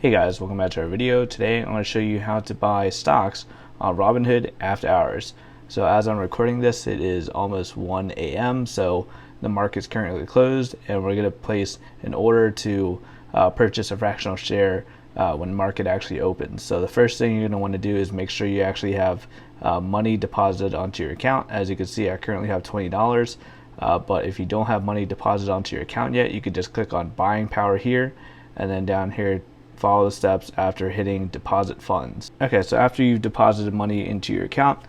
Hey guys, welcome back to our video. Today I'm going to show you how to buy stocks on Robinhood after hours. So as I'm recording this, it is almost 1 a.m. so the market's currently closed, and we're going to place an order to purchase a fractional share when the market actually opens. So the first thing you're going to want to do is make sure you actually have money deposited onto your account. As you can see, I currently have $20. But if you don't have money deposited onto your account yet, you can just click on buying power here, and then down here follow the steps after hitting deposit funds. Okay, so after you've deposited money into your account,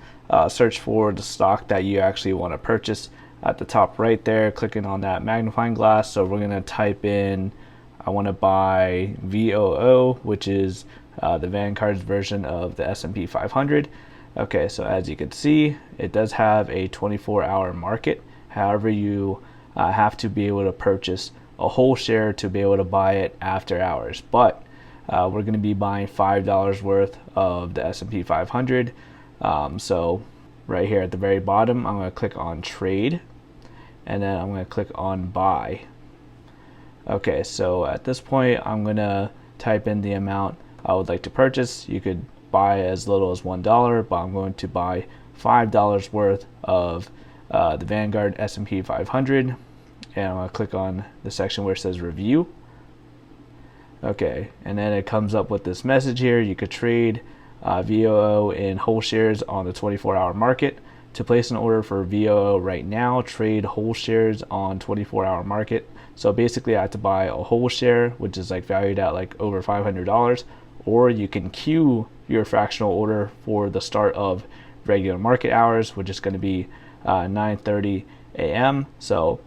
search for the stock that you actually want to purchase. At the top right there, clicking on that magnifying glass. So we're going to type in, I want to buy VOO, which is the Vanguard's version of the S&P 500. Okay, so as you can see, it does have a 24-hour market. However, you have to be able to purchase a whole share to be able to buy it after hours. But we're going to be buying $5 worth of the S&P 500. So right here at the very bottom, I'm going to click on trade, and then I'm going to click on buy. Okay, so at this point, I'm going to type in the amount I would like to purchase. You could buy as little as $1, but I'm going to buy $5 worth of the Vanguard S&P 500, and I'm going to click on the section where it says review. Okay, and then it comes up with this message here. You could trade VOO in whole shares on the 24-hour market. To place an order for VOO right now, trade whole shares on 24-hour market. So basically I have to buy a whole share, which is like valued at like over $500, or you can queue your fractional order for the start of regular market hours, which is going to be 9:30 a.m. So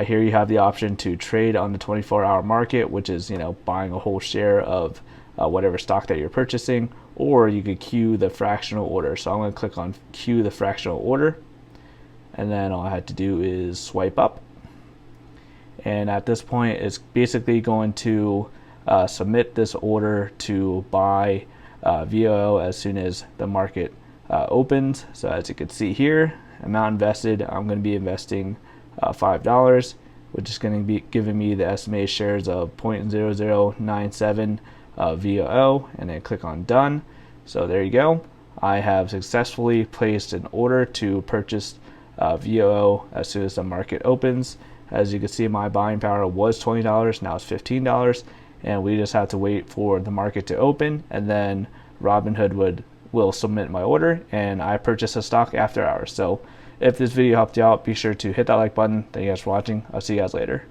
here you have the option to trade on the 24-hour market, which is, buying a whole share of whatever stock that you're purchasing, or you could queue the fractional order. So I'm going to click on queue the fractional order, and then all I had to do is swipe up. And at this point, it's basically going to submit this order to buy VOO as soon as the market opens. So as you can see here, amount invested, I'm going to be investing $5, which is going to be giving me the estimated shares of 0.0097 VOO, and then click on done. So there you go. I have successfully placed an order to purchase VOO as soon as the market opens. As you can see, my buying power was $20, now it's $15, and we just have to wait for the market to open, and then Robinhood will submit my order, and I purchase a stock after hours. So if this video helped you out, be sure to hit that like button. Thank you guys for watching. I'll see you guys later.